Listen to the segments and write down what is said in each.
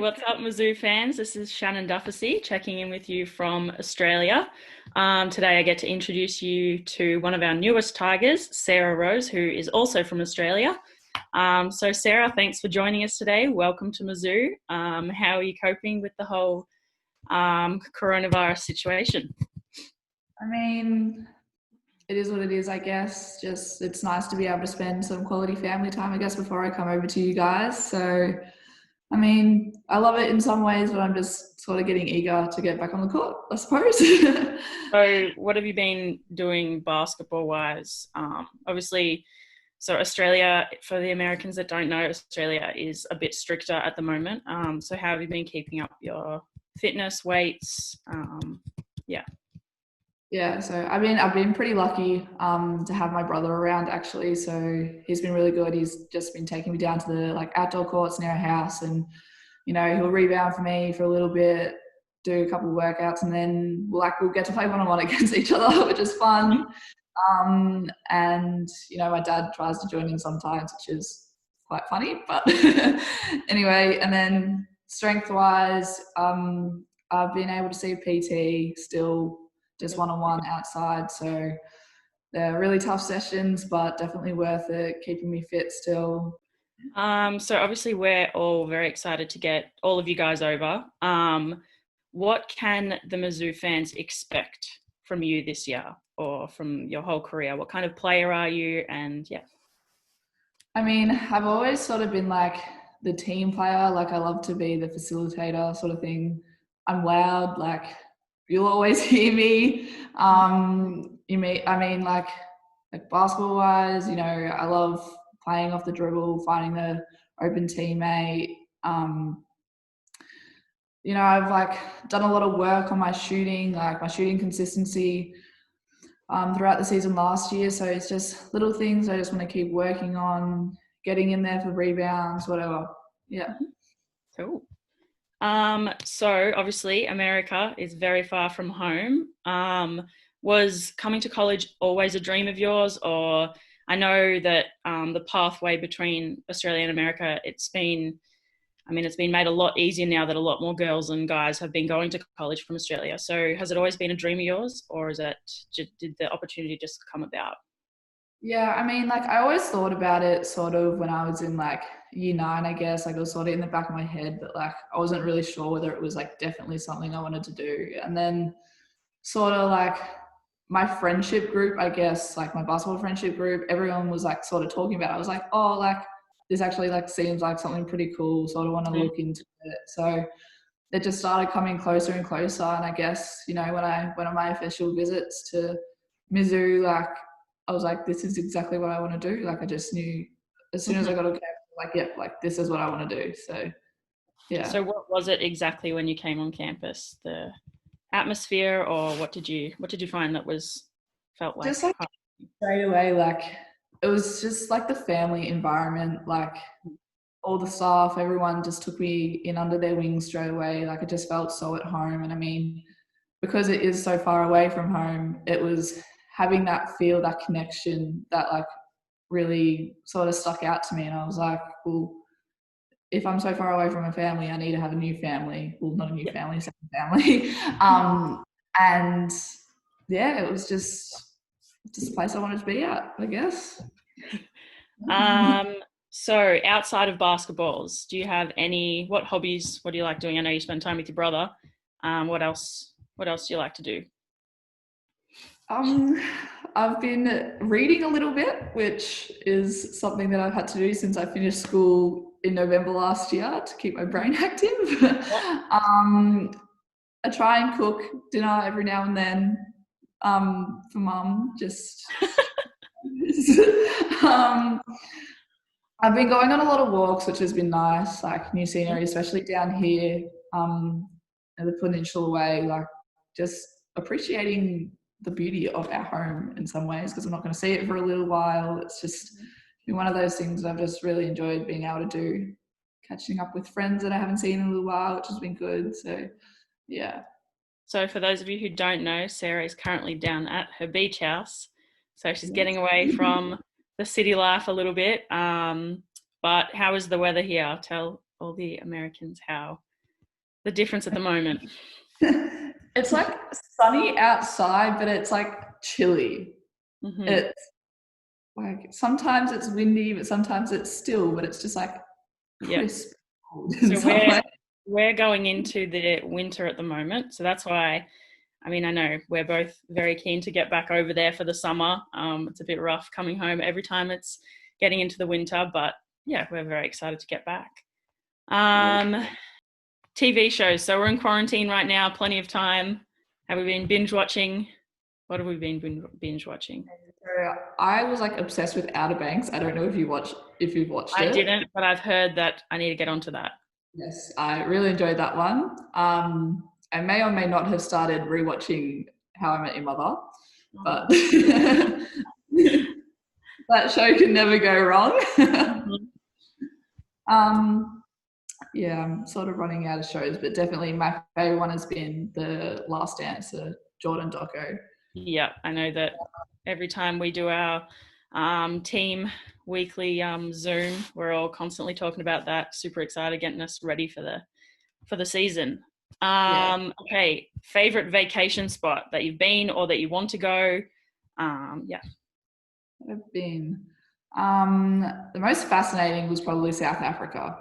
What's up, Mizzou fans? This is Shannon Dufficy checking in with you from Australia. Today, I get to introduce you to one of our newest Tigers, Sara-Rose, who is also from Australia. So, Sarah, thanks for joining us today. Welcome to Mizzou. How are you coping with the whole coronavirus situation? I mean, it is what it is, I guess. Just it's nice to be able to spend some quality family time, I guess, before I come over to you guys. So, I mean, I love it in some ways, but I'm just sort of getting eager to get back on the court, I suppose. So, what have you been doing basketball-wise? Obviously, so Australia, for the Americans that don't know, Australia is a bit stricter at the moment. So how have you been keeping up your fitness, weights? Yeah. Yeah, so I've been pretty lucky to have my brother around actually. So he's been really good. He's just been taking me down to the like outdoor courts near our house, and he'll rebound for me for a little bit, do a couple of workouts, and then we'll get to play one-on-one against each other, which is fun. And my dad tries to join in sometimes, which is quite funny, but anyway. And then strength-wise, I've been able to see PT still, just one-on-one outside. So they're really tough sessions, but definitely worth it, keeping me fit still. So obviously we're all very excited to get all of you guys over. What can the Mizzou fans expect from you this year or from your whole career? What kind of player are you? And yeah. I mean, I've always sort of been like the team player. Like I love to be the facilitator sort of thing. I'm loud, like you'll always hear me. Like basketball wise, I love playing off the dribble, finding the open teammate. I've like done a lot of work on my shooting, like my shooting consistency throughout the season last year. So it's just little things I just want to keep working on, getting in there for rebounds, whatever. Yeah. Cool. So obviously America is very far from home. Was coming to college always a dream of yours, or I know that the pathway between Australia and America, it's been made a lot easier now that a lot more girls and guys have been going to college from Australia. So has it always been a dream of yours, or did the opportunity just come about? Yeah, I mean, like I always thought about it sort of when I was in like year nine, I guess. Like it was sort of in the back of my head, but like I wasn't really sure whether it was like definitely something I wanted to do. And then sort of like my friendship group, I guess, like my basketball friendship group, everyone was like sort of talking about it. I was like, oh, like this actually like seems like something pretty cool. Sort of want to look into it. So it just started coming closer and closer. And I guess, when I went on my official visits to Mizzou, like I was like, this is exactly what I want to do. Like I just knew as soon as I got a like, yeah, like this is what I want to do. So yeah. So what was it exactly when you came on campus? The atmosphere, or what did you find that was felt like Just like home? straight away, like it was just like the family environment, like all the staff, everyone just took me in under their wings straight away. Like it just felt so at home. And I mean, because it is so far away from home, it was having that feel, that connection that like really sort of stuck out to me. And I was like, well, if I'm so far away from a family, I need to have a new family. Well, not a new family, second family. And yeah, it was just a place I wanted to be at, I guess. So outside of basketballs, do you have what hobbies, what do you like doing? I know you spend time with your brother. What else do you like to do? Um, I've been reading a little bit, which is something that I've had to do since I finished school in November last year to keep my brain active. I try and cook dinner every now and then for mum. Just um, I've been going on a lot of walks, which has been nice, like new scenery, especially down here in the peninsula way, like just appreciating the beauty of our home in some ways, because I'm not going to see it for a little while. It's just been one of those things that I've just really enjoyed being able to do, catching up with friends that I haven't seen in a little while, which has been good. So, yeah. So for those of you who don't know, Sarah is currently down at her beach house. So she's Yes. getting away from the city life a little bit. But how is the weather here? Tell all the Americans how The difference at the moment. It's like sunny outside, but it's like chilly. Hmm. It's like sometimes it's windy, but sometimes it's still, but it's just like Yep. crisp cold in So some way. we're going into the winter at the moment, so that's why. I mean, I know we're both very keen to get back over there for the summer. It's a bit rough coming home every time it's getting into the winter, but yeah, we're very excited to get back. Um, TV shows. So we're in quarantine right now, plenty of time. Have we been binge watching? What have we been binge watching? So I was like obsessed with Outer Banks. I don't know if you've watched I it. didn't, but I've heard that I need to get onto that. Yes, I really enjoyed that one. I may or may not have started rewatching How I Met Your Mother, but Oh. that show can never go wrong. Mhm. um, yeah, I'm sort of running out of shows, but definitely my favorite one has been The Last Dance, Jordan Doco. Yeah, I know that every time we do our team weekly Zoom, we're all constantly talking about that. Super excited, getting us ready for the season. Yeah, Okay, favorite vacation spot that you've been or that you want to go? Yeah. I've been. The most fascinating was probably South Africa.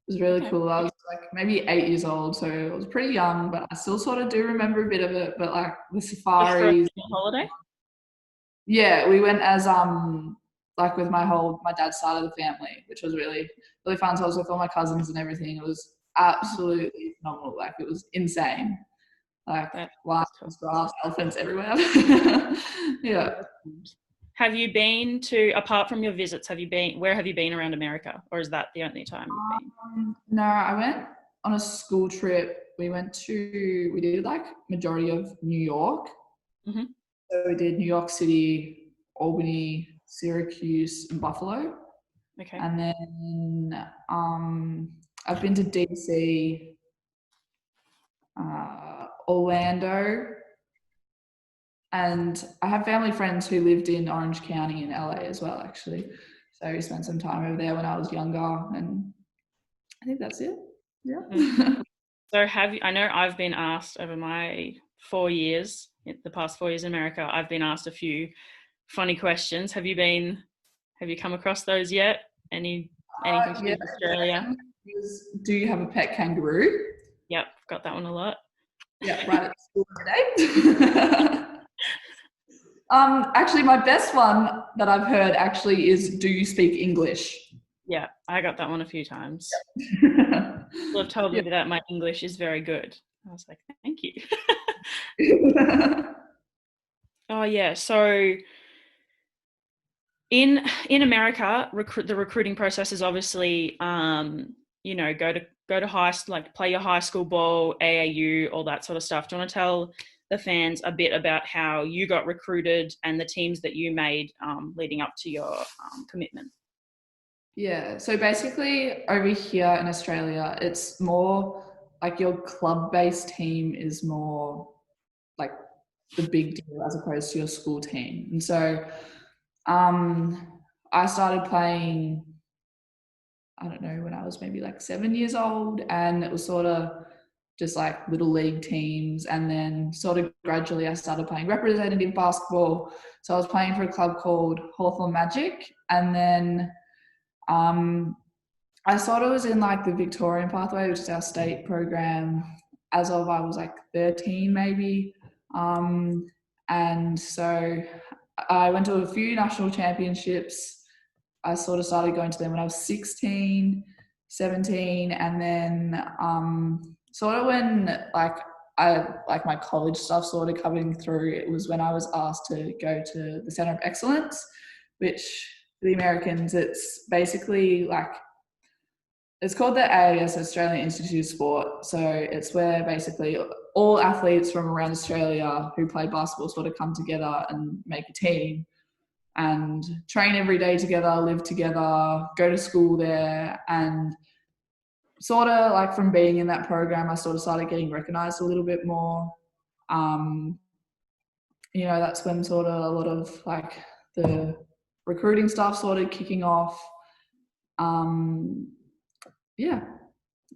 It was really Okay. cool. I was like maybe 8 years old, so I was pretty young, but I still sort of do remember a bit of it. But like the Just for a safaris, holiday. yeah, we went as like with my dad's side of the family, which was really fun. So I was with all my cousins and everything. It was absolutely phenomenal. Like it was insane. Like That lions, is cool. grass, elephants everywhere. Yeah. Have you been to, apart from your visits, where have you been around America? Or is that the only time you've been? No, I went on a school trip. We did like majority of New York. Hmm. So we did New York City, Albany, Syracuse, and Buffalo. Okay. And then I've been to DC, Orlando, and I have family friends who lived in Orange County in LA as well, actually. So we spent some time over there when I was younger, and I think that's it. Mhm. Yeah. So have you, I know I've been asked over my 4 years, the past 4 years in America, I've been asked a few funny questions. Have you come across those yet? Anything to do Yeah, with Australia? do you have a pet kangaroo? Yep, got that one a lot. Yeah, right at school today. Actually, my best one that I've heard actually is, do you speak English? Yeah, I got that one a few times. Yeah. People have told me that my English is very good. I was like, thank you. Oh yeah, so in America, the recruiting process is obviously, go to like play your high school ball, AAU, all that sort of stuff. Do you want to tell the fans a bit about how you got recruited and the teams that you made leading up to your commitment? Yeah, so basically over here in Australia, it's more like your club-based team is more like the big deal as opposed to your school team. And so I started playing, I don't know, when I was maybe like 7 years old, and it was sort of just like little league teams. And then sort of gradually I started playing representative basketball. So I was playing for a club called Hawthorn Magic. And then um, I sort of was in like the Victorian pathway, which is our state program, as of I was like 13 maybe. Um, and so I went to a few national championships. I sort of started going to them when I was 16, 17, and then sort of when I like my college stuff sort of coming through, it was when I was asked to go to the Center of Excellence, which for the Americans, it's basically like it's called the AIS, Australian Institute of Sport. So it's where basically all athletes from around Australia who play basketball sort of come together and make a team and train every day together, live together, go to school there. And sort of like from being in that program, I sort of started getting recognized a little bit more. Um, that's when sort of a lot of like the recruiting stuff started kicking off. Um, yeah.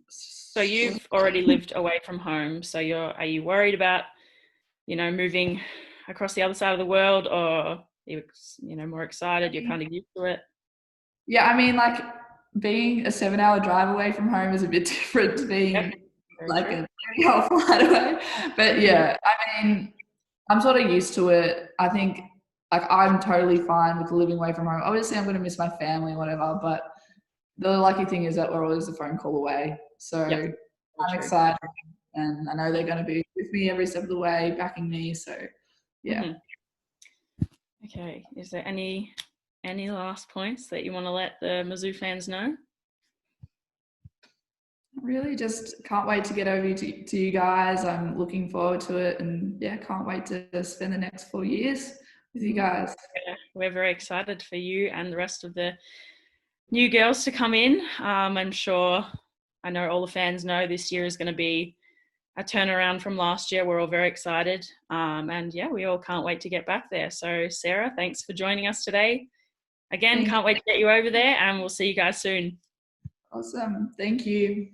So you've already lived away from home. So are you worried about, moving across the other side of the world, or are you, more excited? You're kind of used to it. Yeah, I mean, like being a 7 hour drive away from home is a bit different to Yep. being Very like true. a 3 hour flight away. But yeah, I mean, I'm sort of used to it. I think like I'm totally fine with living away from home. Obviously, I'm going to miss my family and whatever, but the lucky thing is that we're always a phone call away. So Yep. Very I'm true. excited and I know they're going to be with me every step of the way, backing me. So yeah. Hmm. Okay. Is there any last points that you want to let the Mizzou fans know? Really just can't wait to get over to you guys. I'm looking forward to it and yeah, can't wait to spend the next 4 years with you guys. Yeah, we're very excited for you and the rest of the new girls to come in. I'm sure, I know all the fans know this year is going to be a turnaround from last year. We're all very excited. And yeah, we all can't wait to get back there. So, Sarah, thanks for joining us today. Again, Thank you. can't wait to get you over there, and we'll see you guys soon. Awesome. Thank you.